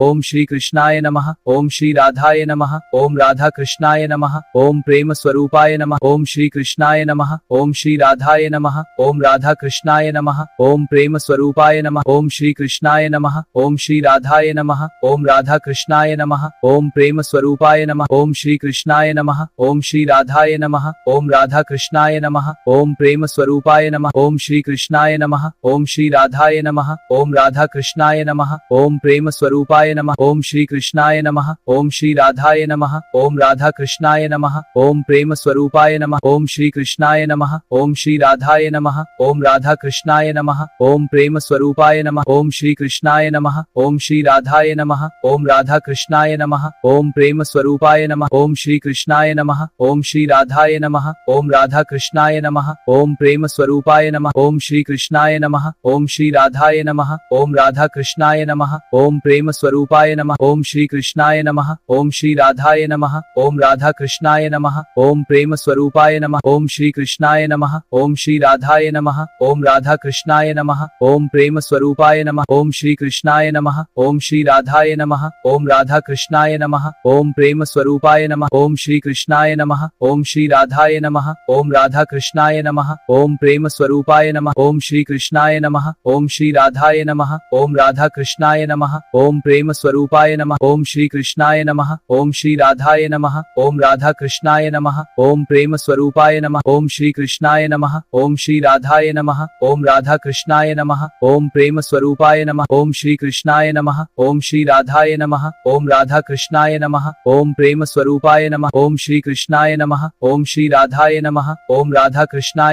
ओम श्री कृष्णाय नमः, ओम श्री राधाय नमः, ओम राधा कृष्णाय नमः, ओम प्रेम स्वरूपाय नमः, ओम श्री कृष्णाय नमः, ओम श्री राधाय नमः, ओम राधा कृष्णाय नमः, ओम प्रेम स्वरूपाय नमः, ओम श्री कृष्णाय नमः, ओम श्री राधाय नमः, ओम राधा कृष्णाय नमः, ओम प्रेम स्वरूपाय नमः, ओम श्री कृष्णाय नमः, ओम श्री राधाय नमः, ओम राधा कृष्णाय नमः, ओम प्रेम स्वरूपाय नमः, ओम श्री कृष्णाय नमः, ओम श्री राधाय नमः, ओम राधा कृष्णाय नमः, ओम प्रेम स्वरूपाय नमः, ओम श्री कृष्णाय नमः, ओम श्री राधाय नमः, ओम राधा कृष्णाय नमः, ओम प्रेम स्वरूपाय नमः, ओम श्री कृष्णाय नमः, ओम श्री राधाय नमः, ओम राधा कृष्णाय नमः, ओम प्रेम स्वरूपाय नमः, ओम श्री कृष्णाय नमः, ओम श्री राधाय नमः, ओम राधा कृष्णाय नमः, ओम प्रेम स्वरूपाय नमः, ओम श्री कृष्णाय नमः, ओम श्री राधाय नमः, ओम राधा कृष्णाय नमः, ओम प्रेम स्वरूपाय नमः, ओम श्री कृष्णाय नमः, ओम श्री राधाय नमः, ओम राधा कृष्णाय नमः, ओम प्रेम स्वरूपाय नमः, ओम श्री कृष्णाय नमः, ओम श्री राधाय नमः, ओम राधा कृष्णाय नमः, ओम प्रेम स्वरूपाय नमः, ओम श्री कृष्णाय नमः, ओम श्री राधाय नमः, ओम राधा कृष्णाय नमः, ओम प्रेम स्वरूपाय नमः, ओम श्री कृष्णाय नमः, ओम श्री राधाय नमः, ओम राधा कृष्णाय नमः, ओम प्रेम स्वरूपाय नमः, ओम श्री कृष्णाय नमः, ओम श्री राधाय नमः, ओम राधा कृष्णाय नमः, ओम प्रेम स्वरूपाय नमः, ओम श्री कृष्णाय नमः, ओम श्री राधाय नमः, ओम राधा कृष्णाय नमः, ओम प्रेम स्वरूपाय नमः, ओम श्री कृष्णाय नमः, ओम श्री राधाय नमः, ओम राधा कृष्णाय नमः, ओम प्रेम स्वरूपाय नमः, ओम श्री कृष्णाय नमः, ओम श्री राधाय नमः, ओम राधा कृष्णाय नमः, ओम प्रेम स्वरूपाय नमः, ओम श्री कृष्णाय नमः, ओम श्री राधाय नमः, ओम राधा कृष्णाय नमः, ओम प्रेम स्वरूपाय नमः, ओम श्री कृष्णाय नमः, ओम श्री राधाय नमः, ओम राधा कृष्णाय नमः, ओम प्रेम स्वरूपाय नमः, ओम श्री कृष्णाय नमः, ओम श्री राधाय नमः, ओम राधा कृष्णाय नमः,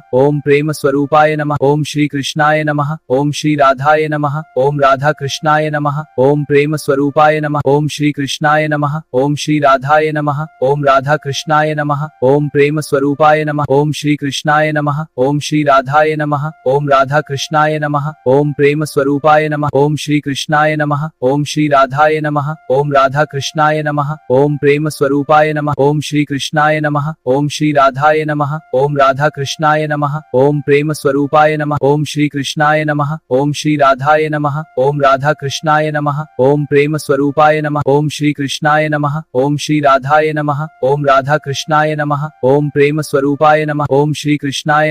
ओम प्रेम स्वरूपाय नमः, ओम श्री कृष्णाय नमः, ओम श्री राधाय नमः, ओम राधा कृष्णाय नमः, ओम प्रेम स्वरूपाय नमः, ओम श्री कृष्णाय नमः, ओम श्री राधाय नमः, ओम राधा कृष्णाय नमः, ओम प्रेम स्वरूपाय नमः, ओम श्री कृष्णाय नमः, ओम श्री राधाय नमः, ओम राधा कृष्णाय नमः, ओम प्रेम स्वरूपाय नमः, ओम श्री कृष्णाय नमः, ओम श्री राधाय नमः, ओम राधा कृष्णाय नमः, ओम प्रेम स्वरूपाय नमः, ओम श्री कृष्णाय नमः, ओम श्री राधाय नमः, ओम राधा कृष्णाय नमः, ओम प्रेम स्वरूपाय नमः, ओम श्री कृष्णाय नमः, ओम श्री राधाय नमः, ओम राधा कृष्णाय नमः, ओम प्रेम स्वरूपाय नमः, ओम श्री कृष्णाय नमः, ओम श्री राधाय नमः, ओम राधा कृष्णाय नमः, ओम प्रेम स्वरूपाय नमः, ओम श्री कृष्णाय नमः, ओम श्री राधाय नमः, ओम राधा कृष्णाय नमः, ओम प्रेम स्वरूपाय नमः, ओम श्री कृष्णाय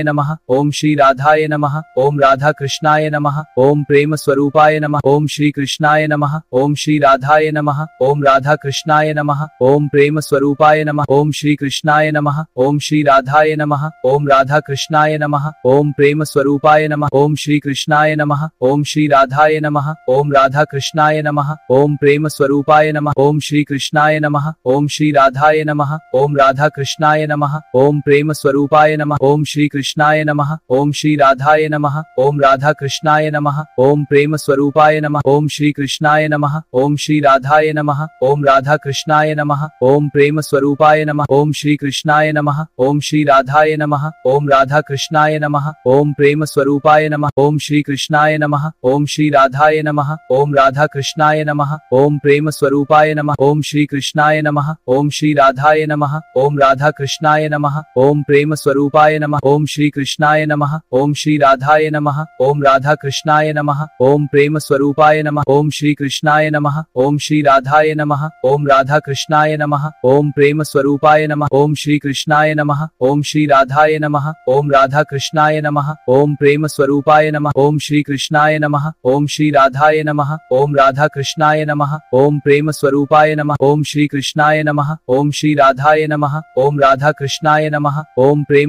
नमः, ओम श्री राधाय नमः, ओम राधा कृष्णाय नमः, ओम प्रेम स्वरूपाय नमः, ओम श्री कृष्णाय नमः, ओम श्री राधाय नमः, ओम राधा कृष्णाय नमः, ओम प्रेम स्वरूपाय नमः, ओम श्री कृष्णाय नमः, ओम श्री राधाय नमः, ओम राधा कृष्णाय नमः, ओम प्रेम स्वरूपाय नमः, ओम श्री कृष्णाय नमः, ओम श्री राधाय नमः, ओम राधा कृष्णाय नमः, ओम प्रेम स्वरूपाय नमः, ओम श्री कृष्णाय नमः, ओम श्री राधाय नमः, ओम राधा कृष्णाय नमः, ओम प्रेम स्वरूपाय नमः, ओम श्री कृष्णाय नमः, ओम श्री राधाय नमः, ओम राधा कृष्णाय नमः, ओम प्रेम स्वरूपाय नमः, ओम श्री कृष्णाय नमः, ओम श्री राधाय नमः, ओम राधा कृष्णाय नमः, ओम प्रेम स्वरूपाय नमः, ओम श्री कृष्णाय नमः, ओम श्री राधाय नमः, ओम राधा कृष्णाय नमः, ओम प्रेम स्वरूपाय नमः, ओम श्री कृष्णाय नमः, ओम श्री राधाय नमः, ओम राधा कृष्णाय नमः, ओम प्रेम स्वरूपाय नमः, ओम श्री कृष्णाय नमः, ओम श्री राधाय नमः, ओम राधा कृष्णाय नमः, ओम प्रेम स्वरूपाय नमः, ओम श्री कृष्णाय नमः, ओम श्री राधाय नमः, ओम राधा कृष्णाय नमः, ओम प्रेम स्वरूपाय नमः, ओम श्री कृष्णाय नमः, ओम श्री राधाय नमः, ओम राधा कृष्णाय नमः, ओम प्रेम स्वरूपाय नमः, ओम श्री कृष्णाय नमः, ओम श्री राधाय नमः, ओम राधा कृष्णाय नमः, ओम प्रेम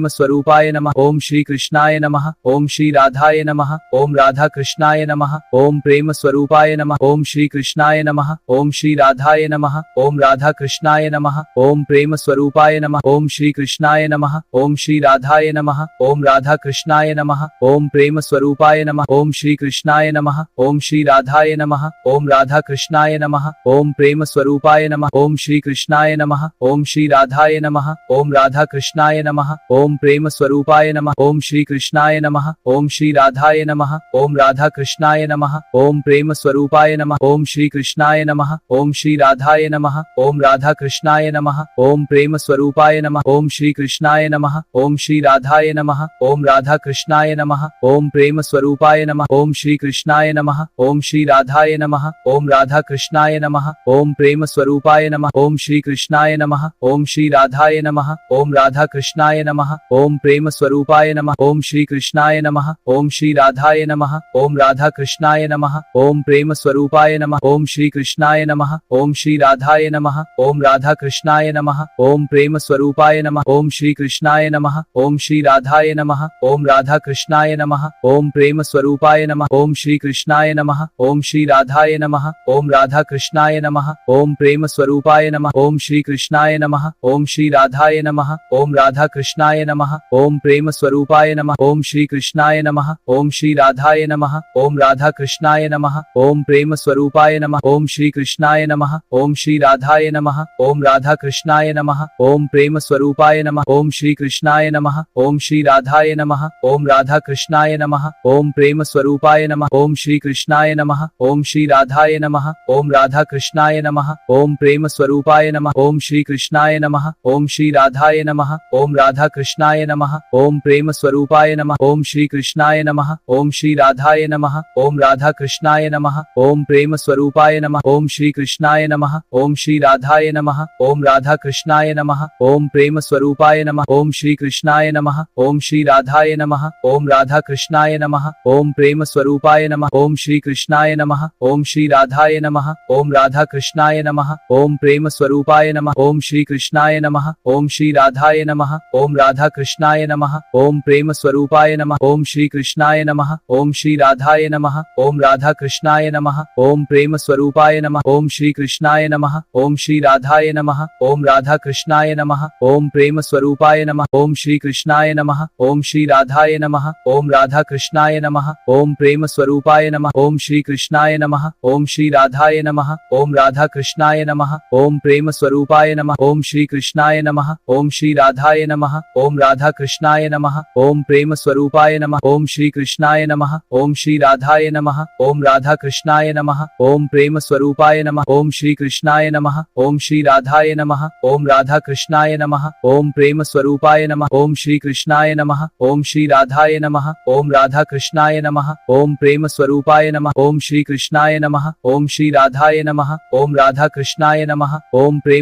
स्वरूपाय नमः, ओम श्री कृष्णाय नमः, ओम श्री राधाय नमः, ओम राधा कृष्णाय नमः, ओम प्रेम स्वरूपाय नमः, ओम श्री कृष्णाय नमः, ओम श्री राधाय नमः, ओम राधा कृष्णाय नमः, ओम प्रेम स्वरूपाय नमः, ओम श्री कृष्णाय नमः, ओम श्री राधाय नमः, ओम राधा कृष्णाय नमः, ओम प्रेम स्वरूपाय नमः, ओम श्री कृष्णाय नमः, ओम श्री राधाय नमः, ओम राधा कृष्णाय नमः, ओम प्रेम स्वरूपाय नमः, ओम श्री कृष्णाय नमः, ओम श्री राधाय नमः, ओम राधा कृष्णाय नमः, ओम प्रेम स्वरूपाय नमः, ओम श्री कृष्णाय नमः, ओम श्री राधाय नमः, ओम राधा कृष्णाय नमः, ओम प्रेम स्वरूपाय नमः, ओम श्री कृष्णाय नमः, ओम श्री राधाय नमः, ओम राधा कृष्णाय नमः, ओम प्रेम स्वरूपाय नमः, ओम श्री कृष्णाय नमः, ओम श्री राधाय नमः, ओम राधा कृष्णाय नमः, ओम प्रेम स्वरूपाय नमः, ओम श्री कृष्णाय नमः, ओम श्री राधाय नमः, ओम राधा कृष्णाय नमः, ओम प्रेम स्वरूपाय नमः, ओम श्री कृष्णाय नमः, ओम श्री राधाय नमः, ओम राधा कृष्णाय नमः, ओम प्रेम स्वरूपाय नमः, ओम श्री कृष्णाय नमः, ओम श्री राधाय नमः, ओम राधा कृष्णाय नमः, ओम प्रेम स्वरूपाय नमः, ओम श्री कृष्णाय नमः, ओम श्री राधाय नमः, ओम राधा कृष्णाय नमः, ओम प्रेम स्वरूपाय नमः, ओम श्री कृष्णाय नमः, ओम श्री राधाय नमः, ओम राधा कृष्णाय नमः, ओम प्रेम स्वरूपाय नमः, ओम श्री कृष्णाय नमः, ओम श्री राधाय नमः, ओम राधा कृष्णाय नमः, ओम प्रेम स्वरूपाय नमः, ओम श्री कृष्णाय नमः, ओम श्री राधाय नमः, ओम राधा कृष्णाय नमः, ओम प्रेम स्वरूपाय नमः, ओम श्री कृष्णाय नमः, ओम श्री राधाय नमः, ओम राधा कृष्णाय नमः, ओम प्रेम स्वरूपाय नमः, ओम श्री कृष्णाय नमः, ओम श्री राधाय नमः, ओम राधा कृष्णाय नमः, ओम प्रेम स्वरूपाय नमः, ओम श्री कृष्णाय नमः, ओम श्री राधाय नमः, ओम राधा कृष्णाय नमः, ओम प्रेम स्वरूपाय नमः, ओम श्री कृष्णाय नमः, ओम श्री राधाय नमः, ओम राधा कृष्णाय नमः, ओम प्रेम स्वरूपाय नमः, ओम श्री कृष्णाय नमः, ओम श्री राधाय नमः, ओम राधा कृष्णाय नमः, ओम प्रेम स्वरूपाय नमः, ओम श्री कृष्णाय नमः, ओम श्री राधाय नमः, ओम राधा कृष्णाय नमः, ओम प्रेम स्वरूपाय नमः, ओम श्री कृष्णाय नमः, ओम श्री राधाय नमः, ओम राधा कृष्णाय नमः, ओम प्रेम स्वरूपाय नमः, ओम श्री कृष्णाय नमः, ओम श्री राधाय नमः, ओम राधा कृष्णाय नमः, ओम प्रेम स्वरूपाय नमः, ओम श्री कृष्णाय नमः, ओम श्री राधाय नमः, ओम राधा कृष्णाय नमः, ओम प्रेम स्वरूपाय नमः, ओम श्री कृष्णाय नमः, ओम श्री राधाय नमः, ओम राधा कृष्णाय नमः, ओम प्रेम स्वरूपाय नमः, ओम श्री कृष्णाय नमः, ओम श्री राधाय नमः, ओम राधा कृष्णाय नमः, ओम प्रेम स्वरूपाय नमः, ओम श्री कृष्णाय नमः, ओम श्री राधाय नमः, ओम राधा कृष्णाय नमः, ओम प्रेम स्वरूपाय नमः, ओम श्री कृष्णाय नमः, ओम श्री राधाय नमः, ओम राधा कृष्णाय नमः, ओम प्रेम स्वरूपाय नमः, ओम श्री कृष्णाय नमः, ओम श्री राधाय नमः, ओम राधा कृष्णाय नमः, ओम प्रेम स्वरूपाय नमः, ओम श्री कृष्णाय नमः, ओम श्री राधाय नमः, ओम राधा कृष्णाय नमः, ओम प्रेम स्वरूपाय नमः, ओम श्री कृष्णाय नमः, ओम श्री राधाय नमः, ओम राधा कृष्णाय नमः, ओम प्रेम स्वरूपाय नमः, ओम श्री कृष्णाय नमः, ओम श्री राधाय नमः, ओम राधा कृष्णाय नमः, ओम प्रेम स्वरूपाय नमः, ओम श्री कृष्णाय नमः, ओम श्री राधाय नमः, ओम राधा कृष्णाय नमः, ओम प्रेम स्वरूपाय नमः, ओम श्री कृष्णाय नमः, ओम श्री राधाय नमः, ओम राधा कृष्णाय नमः, ओम प्रेम स्वरूपाय नमः, ओम श्री कृष्णाय नमः, ओम श्री राधाय नमः, ओम राधा कृष्णाय नमः, ओम प्रेम स्वरूपाय नमः, ओम श्री कृष्णाय नमः, ओम श्री राधाय नमः, ओम राधा कृष्णाय नमः, ओम प्रेम स्वरूपाय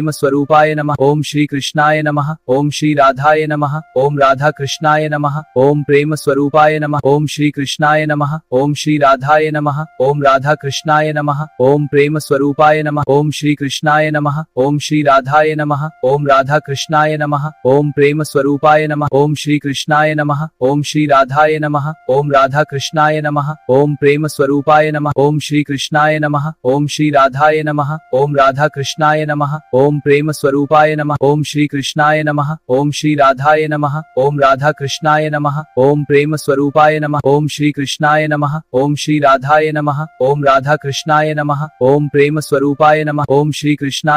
नमः, ओम श्री कृष्णाय नमः, ओम श्री राधाय नमः, ओम राधा कृष्णाय नमः, ओम प्रेम स्वरूपाय नमः, ओम श्री कृष्णाय नमः, ओम श्री राधाय नमः, ओम राधा कृष्णाय नमः, ओम प्रेम स्वरूपाय नमः, ओम श्री कृष्णाय नमः, ओम श्री राधाय नमः, ओम राधा कृष्णाय नमः, ओम प्रेम स्वरूपाय नमः, ओम श्री कृष्णाय नमः, ओम श्री राधाय नमः, ओम राधा कृष्णाय नमः, ओम प्रेम स्वरूपाय नमः, ओम श्री कृष्णाय नमः, ओम श्री राधाय नमः, ओम राधा कृष्णाय नमः, ओम प्रेम स्वरूपाय नमः, ओम श्री कृष्णाय नमः, ओम श्री राधाय नमः, ओम राधा कृष्णाय नमः, ओम प्रेम स्वरूपाय नमः, ओम श्री कृष्णाय नमः, ओम श्री राधाय नमः, ओम राधा कृष्णाय नमः, ओम प्रेम स्वरूपाय नमः, ओम श्री कृष्णाय नमः,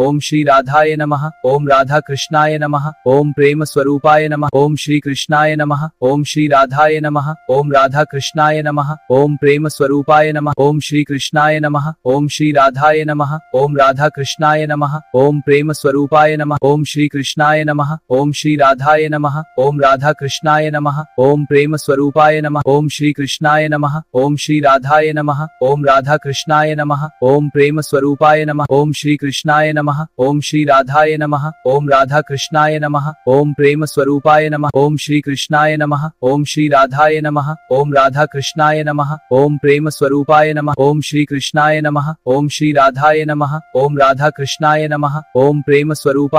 ओम श्री राधाय नमः, ओम राधा कृष्णाय नमः, ओम प्रेम स्वरूपाय नमः, ओम श्री कृष्णाय नमः, ओम श्री राधाय नमः, ओम राधा कृष्णाय नमः, ओम प्रेम स्वरूपाय नमः, ओम श्री कृष्णाय नमः, ओम श्री राधाय नमः, ओम राधा कृष्णाय नमः, ओम प्रेम स्वरूपाय नमः, ओम श्री कृष्णाय नमः, ओम श्री राधाय नमः, ओम राधा कृष्णाय नमः, ओम प्रेम स्वरूपाय नमः, ओम श्री कृष्णाय नमः, ओम श्री राधाय नमः, ओम राधा कृष्णाय नमः, ओम प्रेम स्वरूपाय नमः, ओम श्री कृष्णाय नमः, ओम श्री राधाय नमः, ओम राधा कृष्णाय नमः, ओम प्रेम स्वरूपाय नमः, ओम श्री कृष्णाय नमः, ओम श्री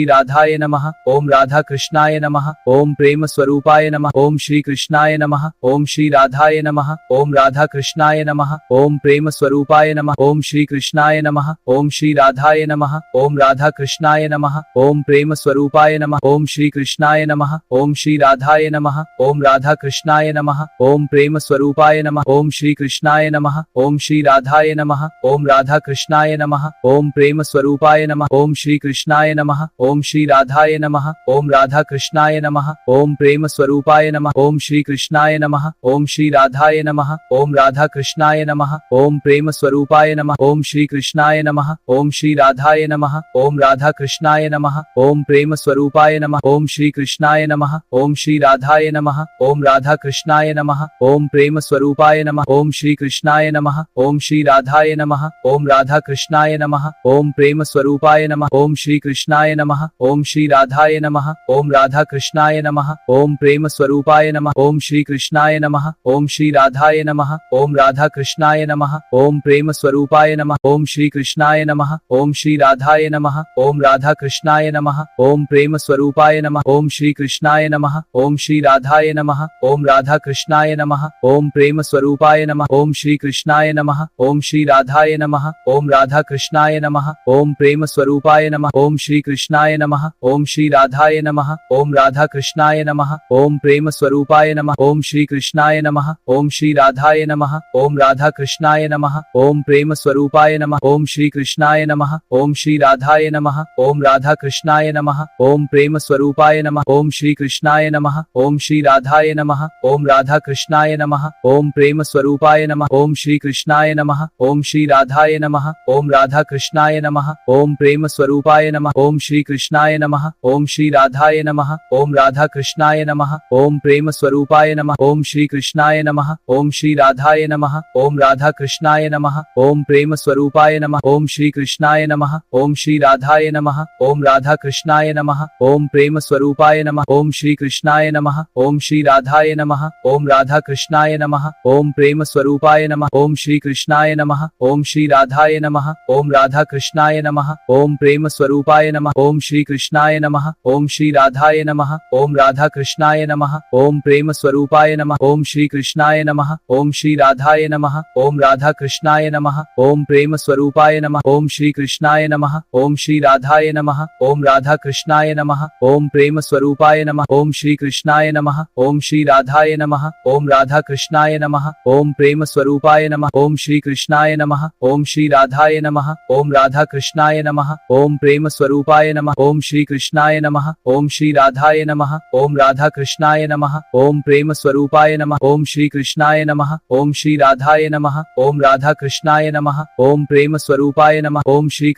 राधाय नमः, ओम राधा कृष्णाय नमः, ओम प्रेम स्वरूपाय नमः, ओम श्री कृष्णाय नमः, ओम श्री राधाय नमः, ओम राधा कृष्णाय नमः, ओम प्रेम स्वरूपाय नमः, ओम श्री कृष्णाय नमः, ओम श्री राधाय नमः, ओम राधा कृष्णाय नमः, ओम प्रेम स्वरूपाय नमः, ओम श्री कृष्णाय नमः, ओम श्री राधाय नमः, ओम राधा कृष्णाय नमः, ओम प्रेम स्वरूपाय नमः, ओम श्री कृष्णाय नमः, ओम श्री राधाय नमः, ओम राधा कृष्णाय नमः, ओम प्रेम स्वरूपाय नमः, ओम श्री कृष्णाय नमः, ओम श्री राधाय नमः, ओम राधा कृष्णाय नमः, ओम प्रेम स्वरूपाय नमः, ओम श्री कृष्णाय नमः, ओम श्री राधाय नमः, ओम राधा कृष्णाय नमः, ओम प्रेम स्वरूपाय नमः, ओम श्री कृष्णाय नमः, ओम श्री राधाय नमः, ओम राधा कृष्णाय नमः, ओम प्रेम स्वरूपाय नमः, ओम श्री कृष्णाय नमः, ओम श्री राधाय नमः, ओम राधा कृष्णाय नमः, ओम प्रेम स्वरूपाय स्वरूपाय नमः ओम श्री कृष्णाय नमः ओम श्री राधाय नमः ओम राधा कृष्णाय नमः ओम प्रेम स्वरूपाय नमः ओम श्री कृष्णाय नमः ओम श्री राधाय नमः ओम राधा कृष्णाय नमः ओम प्रेम स्वरूपाय नमः ओम श्री कृष्णाय नमः ओम श्री राधाय नमः ओम राधा कृष्णाय नमः ओम प्रेम स्वरूपाय नमः ओम श्री कृष्णाय नमः ओम श्री राधाय नमः ओम राधा कृष्णाय नमः ओम प्रेम स्वरूपाय नमः ओम श्री कृष्णाय नमः ओम श्री राधाय नमः ओम राधा कृष्णाय नमः ओम प्रेम स्वरूपाय नमः ओम श्री कृष्णाय नमः ओम श्री राधाय नमः ओम राधा कृष्णाय नमः ओम प्रेम स्वरूपाय नमः ओम श्री कृष्णाय नमः ओम श्री राधाय नमः ओम राधा कृष्णाय नमः ओम प्रेम स्वरूपाय नमः ओम श्री कृष्णाय नमः ओम श्री राधाय नमः ओम राधा कृष्णाय नमः ओम प्रेम स्वरूपाय नमः ओम श्री कृष्णाय नमः ओम श्री राधाय नमः ओम राधा कृष्णाय नमः ओम प्रेम स्वरूपाय नमः ओम श्री कृष्णाय नमः ओम श्री राधाय नमः ओम राधा कृष्णाय नमः ओम प्रेम स्वरूपाय नमः ओम श्री कृष्णाय नमः ओम श्री राधाय नमः ओम राधा कृष्णाय नमः ओम प्रेम स्वरूपाय नमः ओम श्री कृष्णाय नमः ओम श्री राधाय नमः ओम राधा कृष्णाय नमः ओम प्रेम स्वरूपाय नमः ओम श्री कृष्णाय नमः ओम श्री राधाय नमः ओम राधा कृष्णाय नमः ओम प्रेम स्वरूपाय नमः ओम श्री कृष्णाय नमः ओम श्री राधाय नमः ओम राधा कृष्णाय नमः ओम प्रेम स्वरूपाय नमः ओम श्री कृष्णाय नमः ओम श्री राधाय नमः ओम राधा कृष्णाय नमः ओम प्रेम स्वरूपाय नमः ओम श्री कृष्णाय नमः ओम श्री राधाय नमः ओम राधा कृष्णाय नमः ओम प्रेम स्वरूपाय नमः ओम श्री कृष्णाय नमः ओम श्री राधाय नमः ओम राधा कृष्णाय नमः ओम प्रेम स्वरूपाय नमः ओम श्री कृष्णाय नमः ओम श्री राधाय नमः ओम राधा कृष्णाय नमः ओम प्रेम स्वरूपाय नमः ओम श्री कृष्णाय नमः ओम श्री राधाय नमः ओम राधा कृष्णाय नमः ओम प्रेम स्वरूपाय नमः ओम श्री कृष्णाय नमः ओम श्री राधाय नमः ओम राधा कृष्णाय नमः ओम प्रेम स्वरूपाय नमः ओम श्री कृष्णाय नमः ओम श्री राधाय नमः ओम राधा कृष्णाय नमः ओम प्रेम स्वरूपाय नमः ओम श्री कृष्णाय नमः ओम श्री राधाय नमः ओम राधा कृष्णाय नमः ओम प्रेम स्वरूपाय नमः ओम श्री कृष्णाय नमः ओम श्री राधाय नमः ओम राधा कृष्णाय नमः ओम प्रेम स्वरूपाय नमः ओम श्री कृष्णाय नमः ओम श्री राधाय नमः ओम राधा कृष्णाय नमः ओम प्रेम स्वरूपाय नमः ओम श्री कृष्णाय नमः ओम श्री राधाय नमः ओम राधा कृष्णाय नमः ओम प्रेम स्वरूपाय नमः ओम श्री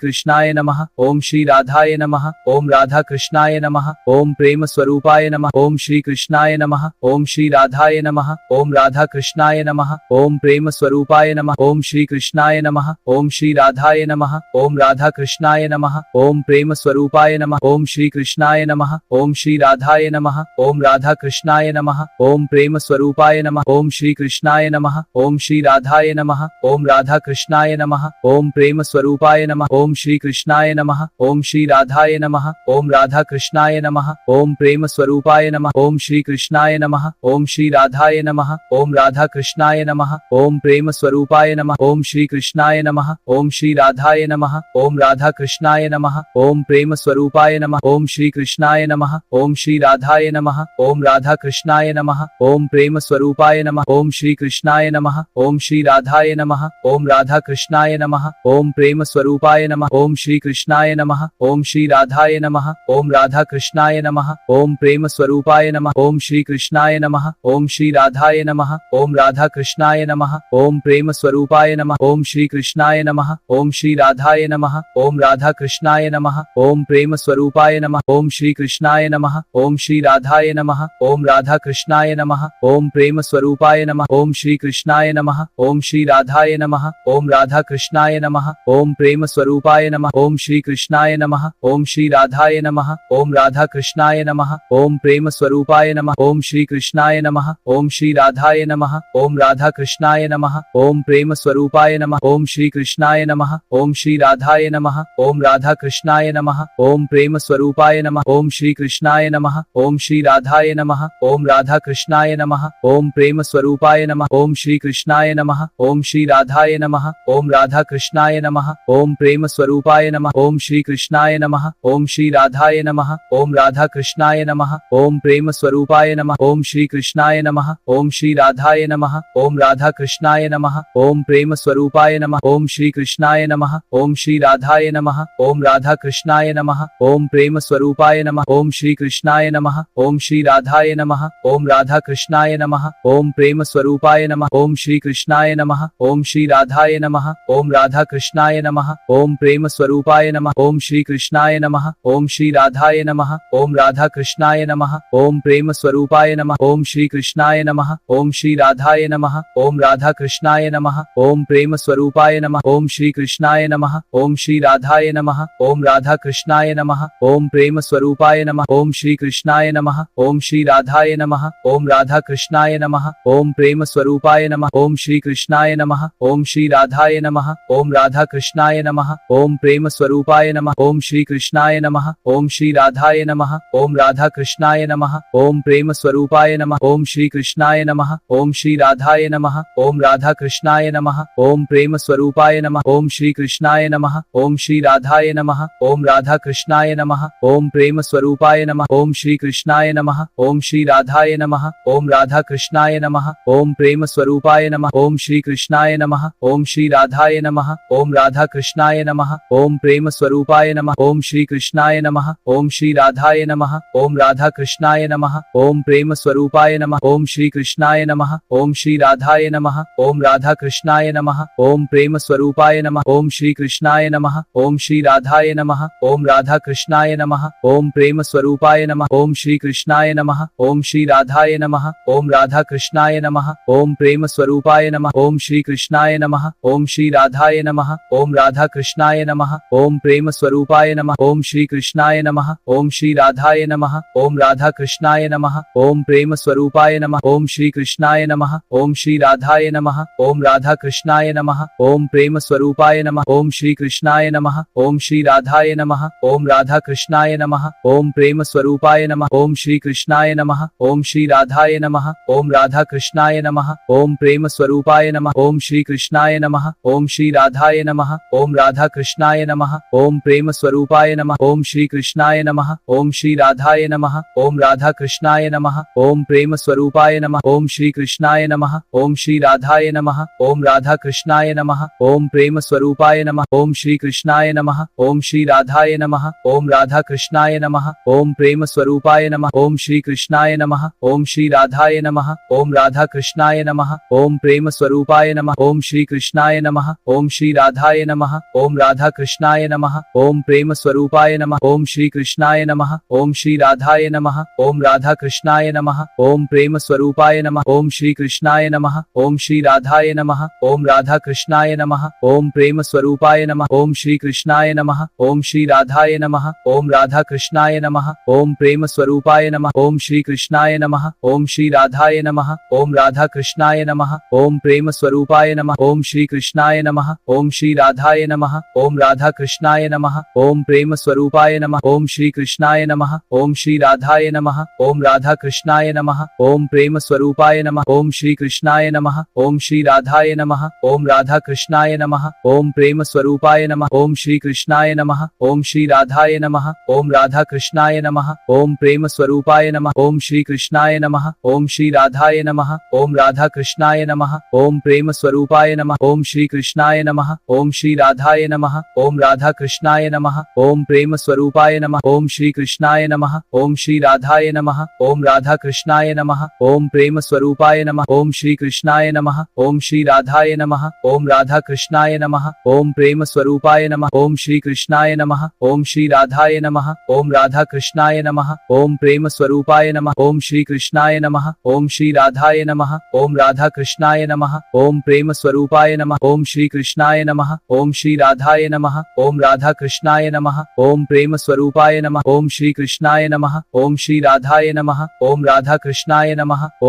कृष्णाय नमः ओम श्री राधाय नमः ओम राधा कृष्णाय नमः ओम प्रेम स्वरूपाय नमः ओम श्री कृष्णाय नमः ओम श्री राधाय नमः ओम राधा कृष्णाय नमः ओम प्रेम स्वरूपाय नमः ओम श्री कृष्णाय नमः ओम श्री राधाय नमः ओम राधा कृष्णाय नमः ओम प्रेम स्वरूपाय नमः ओम श्री कृष्णाय नमः ओम श्री राधाय नमः ओम राधा कृष्णाय नमः ओम प्रेम स्वरूपाय नमः ओम श्री कृष्णाय नमः ओम श्री राधाय नमः ओम राधा कृष्णाय नमः ओम प्रेम स्वरूपाय नमः ओम श्री कृष्णाय नमः ओम श्री राधाय नमः ओम राधा कृष्णाय नमः ओम प्रेम स्वरूपाय नमः ओम श्री कृष्णाय नमः ओम श्री राधाय नमः ओम राधा कृष्णाय नमः ओम प्रेम स्वरूपाय नमः ओम श्री कृष्णाय नमः ओम श्री राधाय नमः ओम राधा कृष्णाय नमः ओम प्रेम स्वरूपाय नमः ओम श्री कृष्णाय नमः ओम श्री राधाय नमः ओम राधा कृष्णाय नमः ओम प्रेम स्वरूपाय नमः ओम श्री कृष्णाय नमः ओम श्री राधाय नमः ओम राधा कृष्णाय नमः ओम प्रेम स्वरूपाय नमः ओम श्री कृष्णाय नमः ओम श्री राधाय नमः ओम राधा कृष्णाय नमः ओम प्रेम स्वरूपाय नमः ओम श्री कृष्णाय नमः ओम श्री राधाय नमः ओम राधा कृष्णाय नमः ओम प्रेम स्वरूपाय नमः ओम श्री कृष्णाय नमः ओम श्री राधाय नमः ओम राधा कृष्णाय नमः ओम प्रेम स्वरूपाय नमः ओम श्री कृष्णाय नमः ओम श्री राधाय नमः ओम राधा कृष्णाय नमः ओम प्रेम स्वरूपाय नमः ओम श्री कृष्णाय नमः ओम श्री राधाय नमः ओम राधा कृष्णाय नमः ओम प्रेम स्वरूपाय नमः ओम श्री कृष्णाय नमः ओम श्री राधाय नमः ओम राधा कृष्णाय नमः ओम प्रेम स्वरूपाय नमः ओम श्री कृष्णाय नमः ओम श्री राधाय नमः ओम राधा कृष्णाय नमः ओम प्रेम स्वरूपाय नमः ओम श्री कृष्णाय नमः ओम श्री राधाय नमः ओम राधा कृष्णाय नमः ओम प्रेम स्वरूपाय नमः ओम श्री कृष्णाय नमः ओम श्री राधाय नमः ओम राधा कृष्णाय नमः ओम प्रेम स्वरूपाय नमः ओम श्री कृष्णाय नमः ओम श्री राधाय नमः ओम राधा कृष्णाय नमः ओम प्रेम स्वरूपाय नमः ओम श्री कृष्णाय नमः ओम श्री राधाय नमः ओम राधा कृष्णाय नमः ओम प्रेम स्वरूपाय नमः ओम श्री कृष्णाय नमः ओम श्री राधाय नमः ओम राधा कृष्णाय नमः ओम प्रेम स्वरूपाय नमः ओम श्री कृष्णाय नमः ओम श्री राधाय नमः ओम राधा कृष्णाय नमः ओम प्रेम स्वरूपाय नमः ओम श्री कृष्णाय नमः ओम श्री राधाय नमः ओम राधा कृष्णाय नमः ओम प्रेम स्वरूपाय नमः ओम श्री कृष्णाय नमः ओम श्री राधाय राधाय नमः ओम राधा कृष्णाय नमः ओम प्रेम स्वरूपाय नमः ओम श्री कृष्णाय नमः ओम श्री राधाय नमः ओम राधा कृष्णाय नमः ओम प्रेम स्वरूपाय नमः ओम श्री कृष्णाय नमः ओम श्री राधाय नमः ओम राधा कृष्णाय नमः ओम प्रेम स्वरूपाय नमः ओम श्री कृष्णाय नमः ओम श्री राधाय नमः ओम राधा कृष्णाय नमः ओम प्रेम स्वरूपाय नमः ओम श्री कृष्णाय नमः ओम श्री राधाय नमः ओम राधा कृष्णाय नमः ओम प्रेम स्वरूपाय नमः ओम श्री कृष्णाय नमः ओम श्री राधाय नमः ओम राधा कृष्णाय नमः ओम प्रेम स्वरूपाय नमः ओम श्री कृष्णाय नमः ओम श्री राधाय नमः ओम राधा कृष्णाय नमः ओम प्रेम स्वरूपाय नमः ओम श्री कृष्णाय नमः ओम श्री राधाय नमः ओम राधा कृष्णाय नमः ओम प्रेम स्वरूपाय नमः ओम श्री कृष्णाय नमः ओम श्री राधाय नमः ओम राधा कृष्णाय नमः ओम प्रेम स्वरूपाय नमः ओम श्री कृष्णाय नमः ओम श्री राधाय नमः ओम राधा कृष्णाय नमः ओम प्रेम स्वरूपाय नमः ओम श्री कृष्णाय नमः ओम श्री राधाय नमः ओम राधा कृष्णाय नमः ओम प्रेम स्वरूपाय नमः ओम श्री कृष्णाय नमः ओम श्री राधाय नमः ओम राधा कृष्णाय नमः ओम प्रेम स्वरूपाय नमः ओम श्री कृष्णाय नमः ओम श्री राधाय नमः ओम राधा कृष्णाय नमः ओम प्रेम स्वरूपाय नमः ओम श्री कृष्णाय नमः ओम श्री राधाय नमः ओम राधा कृष्णाय नमः ओम प्रेम स्वरूपाय नमः ओम श्री कृष्णाय नमः ओम श्री राधाय नमः ओम राधा कृष्णाय नमः ओम प्रेम स्वरूपाय नमः ओम श्री कृष्णाय नमः ओम श्री राधाय नमः ओम राधा कृष्णाय नमः ओम प्रेम स्वरूपाय नमः ओम श्री कृष्णाय नमः ओम श्री राधाय नमः ओम राधा कृष्णाय नमः ओम प्रेम स्वरूपाय नमः ओम श्री कृष्णाय नमः ओम श्री राधाय नमः ओम राधा कृष्णाय नमः ओम प्रेम स्वरूपाय नमः ओम श्री कृष्णाय नमः ओम श्री राधाय नमः ओम राधा कृष्णाय नमः ओम प्रेम स्वरूपाय नमः ओम श्री कृष्णाय नमः ओम श्री राधाय नमः ओम राधा कृष्णाय नमः ओम प्रेम स्वरूपाय नमः ओम श्री कृष्णाय नमः ओम श्री राधाय नमः ओम राधा कृष्णाय नमः ओम प्रेम स्वरूपाय नमः ओम श्री कृष्णाय नमः ओम श्री राधाय नमः ओम राधा कृष्णाय नमः ओम प्रेम स्वरूपाय नमः ओम श्री कृष्णाय नमः ओम श्री राधाय नमः ओम राधा कृष्णाय नमः ओम प्रेम स्वरूपाय नमः ओम श्री कृष्णाय नमः ओम श्री राधाय नमः ओम राधा कृष्णाय नमः ओम प्रेम स्वरूपाय नमः ओम श्री कृष्णाय नमः ओम श्री राधाय नमः ओम राधा कृष्णाय नमः ओम प्रेम स्वरूपाय नमः ओम श्री कृष्णाय नमः ओम श्री राधाय नमः ओम राधा कृष्णाय नमः ओम प्रेम स्वरूपाय नमः ओम श्री कृष्णाय नमः ओम श्री राधाय नमः ओम राधा कृष्णाय नमः ओम प्रेम स्वरूपाय नमः ओम श्री कृष्णाय नमः ओम श्री राधाय नमः ओम राधा कृष्णाय नमः ओम प्रेम स्वरूपाय नमः ओम श्री कृष्णाय नमः ओम श्री राधाय नमः ओम राधा कृष्णाय नमः ओम प्रेम स्वरूपाय नमः ओम श्री कृष्णाय नमः ओम श्री राधाय नमः ओम राधा कृष्णाय नमः ओम प्रेम स्वरूपाय नमः ओम श्री कृष्णाय नमः ओम श्री राधाय नमः ओम राधा कृष्णाय नमः ओम प्रेम स्वरूपाय नमः ओम श्री कृष्णाय नमः ओम श्री राधाय नमः ओम राधा कृष्णाय नमः ओम प्रेम स्वरूपाय नमः ओम श्री कृष्णाय नमः ओम श्री राधाय नमः ओम राधा कृष्णाय नमः ओम प्रेम स्वरूपाय नमः ओम श्री कृष्णाय नमः ओम श्री राधाय नमः ओम राधा कृष्णाय नमः ओम प्रेम स्वरूपाय नमः ओम श्री कृष्णाय नमः ओम श्री राधाय नमः ओम राधा कृष्णाय नमः ओम प्रेम स्वरूपाय नमः ओम श्री कृष्णाय नमः ओम श्री राधाय नमः ओम राधा कृष्णाय नमः ओम प्रेम स्वरूपाय नमः ओम श्री कृष्णाय नमः ओम श्री राधाय नमः ओम राधा कृष्णाय नमः ओम प्रेम स्वरूपाय नमः ओम श्री कृष्णाय नमः ओम श्री राधाय नमः ओम राधा कृष्णाय नमः ओम प्रेम स्वरूपाय नमः ओम श्री कृष्णाय नमः ओम श्री राधाय नमः ओम राधा कृष्णाय नमः ओम प्रेम स्वरूपाय नमः ओम श्री कृष्णाय नमः ओम श्री राधाय नमः ओम राधा कृष्णाय नमः ओम प्रेम स्वरूपाय नमः ओम श्री कृष्णाय नमः ओम श्री राधाय नमः ओम राधा कृष्णाय नमः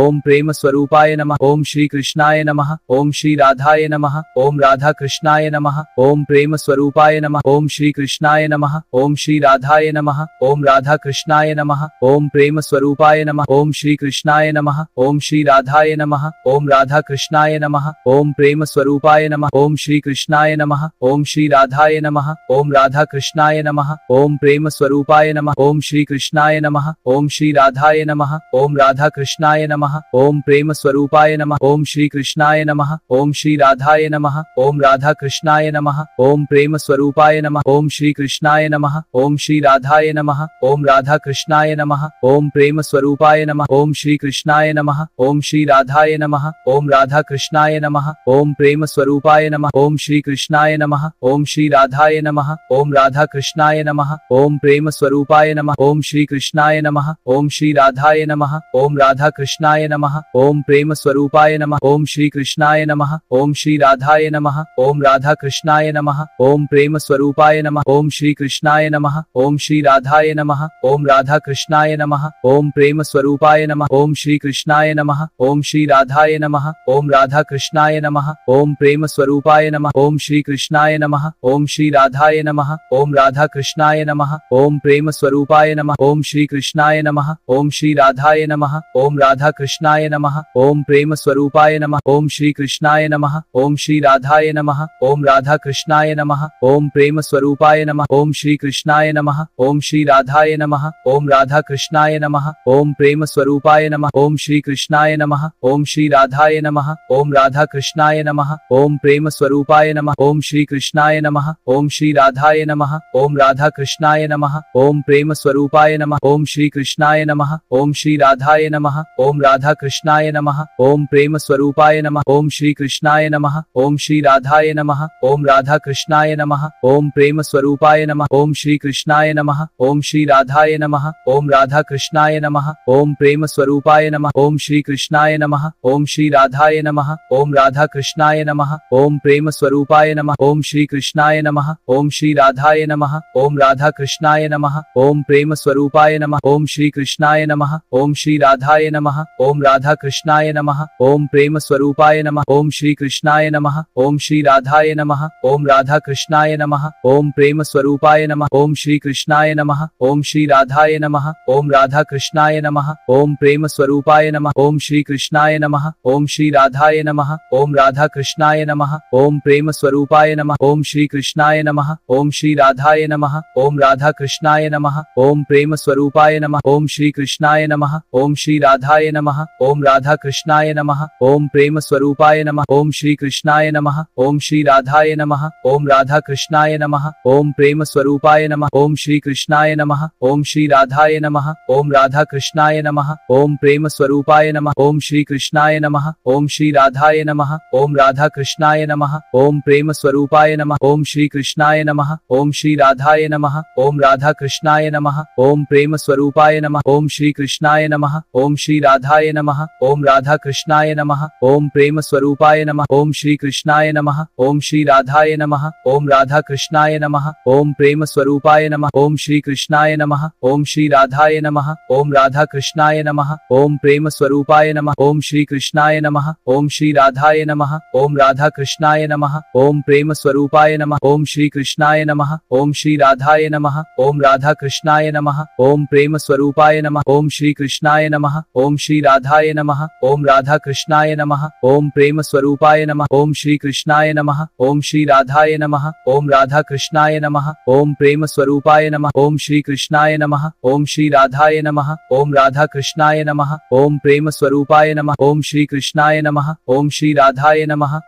ओम प्रेम स्वरूपाय नमः ओम श्री कृष्णाय नमः ओम श्री राधाय नमः ओम राधा कृष्णाय नमः ओम प्रेम स्वरूपाय नमः ओम श्री कृष्णाय नमः ओम श्री राधाय नमः ओम राधा कृष्णाय नमः ओम प्रेम स्वरूपाय नमः ओम श्री कृष्णाय नमः ओम श्री राधाय नमः ओम राधा कृष्णाय नमः ओम प्रेम स्वरूपाय नमः ओम श्री कृष्णाय नमः ओम श्री राधाय नमः ओम राधा कृष्णाय नमः ओम प्रेम स्वरूपाय नमः ओम श्री कृष्णाय नमः ओम श्री राधाय नमः ओम राधा कृष्णाय नमः ओम प्रेम स्वरूपाय नमः ओम श्री कृष्णाय नमः ओम श्री राधाय नमः ओम राधा कृष्णाय नमः ओम प्रेम स्वरूपाय नमः ओम श्री कृष्णाय नमः ओम श्री राधाय नमः ओम राधा कृष्णाय नमः ओम प्रेम स्वरूपाय नमः ओम श्री कृष्णाय नमः ओम श्री राधाय नमः ओम राधा कृष्णाय नमः ओम प्रेम स्वरूपाय नमः ओम श्री कृष्णाय नमः ओम श्री राधाय नमः ओम राधा कृष्णाय नमः ओम प्रेम स्वरूपाय नमः। ओम श्री कृष्णाय नमः। ओम श्री राधाय नमः। ओम राधा कृष्णाय नमः। ओम प्रेम स्वरूपाय नमः। ओम श्री कृष्णाय नमः। ओम श्री राधाय नमः। ओम राधा कृष्णाय नमः। ओम प्रेम स्वरूपाय नमः। ओम श्री कृष्णाय नमः। ओम श्री राधाय नमः। ओम राधा कृष्णाय नमः। ओम प्रेम स्वरूपाय नमः। ओम श्री कृष्णाय नमः। ओम श्री राधाय नमः। ओम राधा कृष्णाय नमः। ओम प्रेम स्वरूपाय नमः। ओम श्री कृष्णाय नमः। ओम श्री राधाय नमः। ओम राधा कृष्णाय नमः। ओम प्रेम स्वरूपाय नमः। ओम श्री कृष्णाय नमः। ओम श्री राधाय नमः। ओम राधा कृष्णाय नमः। ओम प्रेम स्वरूपाय नमः। ओम श्री कृष्णाय नमः। ओम श्री राधाय नमः। ओम राधा कृष्णाय नमः। ओम प्रेम स्वरूपाय नमः। ओम श्री कृष्णाय नमः। ओम श्री राधाय नमः। ओम राधा कृष्णाय नमः। ओम प्रेम स्वरूपाय नमः। ओम श्री कृष्णाय नमः। ओम श्री राधाय नमः। ओम राधा कृष्णाय नमः। ओम प्रेम स्वरूपाय नमः। ओम श्री कृष्णाय नमः। ओम श्री राधाय नमः। ओम राधा कृष्णाय नमः। ओम प्रेम स्वरूपाय नमः। ओम श्री कृष्णाय नमः। ओम श्री राधाय नमः। ओम राधा कृष्णाय नमः। ओम प्रेम स्वरूपाय नमः। ओम श्री कृष्णाय नमः। ओम श्री राधाय नमः। ओम राधा कृष्णाय नमः। ओम प्रेम स्वरूपाय नमः। ओम श्री कृष्णाय नमः। ओम श्री राधाय नमः। ओम राधा कृष्णाय नमः। ओम प्रेम स्वरूपाय नमः। ओम श्री कृष्णाय नमः। ओम श्री राधाय नमः। ओम राधा कृष्णाय नमः। ओम प्रेम स्वरूपाय नमः। ओम श्री कृष्णाय नमः। ओम श्री राधाय नमः। ओम राधा कृष्णाय नमः। ओम प्रेम स्वरूपाय नमः। ओम श्री कृष्णाय नमः। ओम श्री राधाय नमः। ओम राधा कृष्णाय नमः। ओम प्रेम स्वरूपाय नमः। ओम श्री कृष्णाय नमः। ओम श्री राधाय नमः। ओम राधा कृष्णाय नमः। ओम प्रेम स्वरूपाय नमः। ओम श्री कृष्णाय नमः। ओम श्री राधाय नमः। ओम राधा कृष्णाय नमः। ओम प्रेम स्वरूपाय नमः। ओम श्री कृष्णाय नमः। ओम श्री राधाय नमः। ओम राधा कृष्णाय नमः। ओम प्रेम स्वरूपाय नमः। ओम श्री कृष्णाय नमः। ओम श्री राधाय नमः। ओम राधा कृष्णाय नमः। ओम प्रेम स्वरूपाय नमः। ओम श्री कृष्णाय नमः। ओम श्री राधाय नमः। ओम राधा कृष्णाय नमः। ओम प्रेम स्वरूपाय नमः। ओम श्री कृष्णाय नमः। ओम श्री राधाय नमः। ओम राधा कृष्णाय नमः। ओम प्रेम स्वरूपाय नमः। ओम श्री कृष्णाय नमः। ओम श्री राधाय नमः। ओम राधा कृष्णाय नमः। ओम प्रेम स्वरूपाय नमः। ओम श्री कृष्णाय नमः। ओम श्री राधाय नमः। ओम राधा कृष्णाय नमः। ओम प्रेम स्वरूपाय नमः। ओम श्री कृष्णाय नमः। ओम श्री राधाय नमः। ओम राधा कृष्णाय नमः। ओम प्रेम स्वरूपाय नमः। ओम श्री कृष्णाय नमः। ओम श्री राधाय नमः। ओम राधा कृष्णाय नमः। ओम प्रेम स्वरूपाय नमः। ओम श्री कृष्णाय नमः। ओम श्री राधाय नमः। ओम राधा कृष्णाय नमः। ओम प्रेम स्वरूपाय नमः। ओम श्री कृष्णाय नमः। ओम श्री राधाय नमः। ओम राधा कृष्णाय नमः। ओम प्रेम स्वरूपाय नमः। ओम श्री कृष्णाय नमः। ओम श्री राधाय नमः। ओम राधा कृष्णाय नमः। ओम प्रेम स्वरूपाय नमः। ओम श्री कृष्णाय नमः। ओम श्री राधाय नमः। ओम राधा कृष्णाय नमः। ओम प्रेम स्वरूपाय नमः। ओम श्री कृष्णाय नमः। ओम श्री राधाय नमः। ओम राधा कृष्णाय नमः। ओम प्रेम स्वरूपाय नमः। ओम श्री कृष्णाय नमः। ओम श्री राधाय नमः। ओम राधा कृष्णाय नमः। ओम प्रेम स्वरूपाय नमः। ओम श्री कृष्णाय नमः। ओम श्री राधाय नमः। ओम राधा कृष्णाय नमः। ओम प्रेम स्वरूपाय नमः। ओम श्री कृष्णाय नमः। ओम श्री राधाय नमः।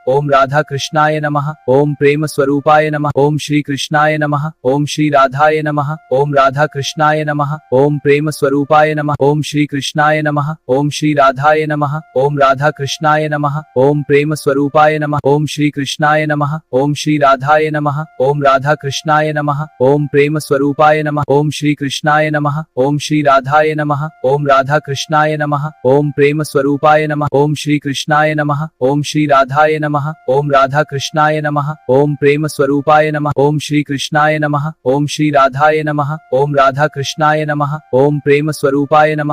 ओम राधा कृष्णाय नमः। ओम प्रेम स्वरूपाय नमः। ओम श्री कृष्णाय नमः। ओम श्री राधाय नमः। ओम राधा कृष्णाय नमः। ओम प्रेम स्वरूपाय नमः। ओम श्री कृष्णाय नमः। ओम श्री राधाय नमः। ओम राधा कृष्णाय नमः। ओम प्रेम स्वरूपाय नमः। ओम श्री कृष्णाय नमः। ओम श्री राधाय नमः। ओम राधा कृष्णाय नमः। ओम प्रेम स्वरूपाय नमः। ओम श्री कृष्णाय नमः। ओम श्री राधाय नमः। ओम राधा कृष्णाय नमः। ओम प्रेम स्वरूपाय नमः। ओम श्री कृष्णाय नमः। ओम श्री राधाय नमः। ओम राधा कृष्णाय नमः। ओम प्रेम स्वरूपाय नमः। ओम श्री कृष्णाय नमः। ओम श्री राधाय नमः। ओम राधा कृष्णाय नमः। ओम प्रेम स्वरूपाय नमः।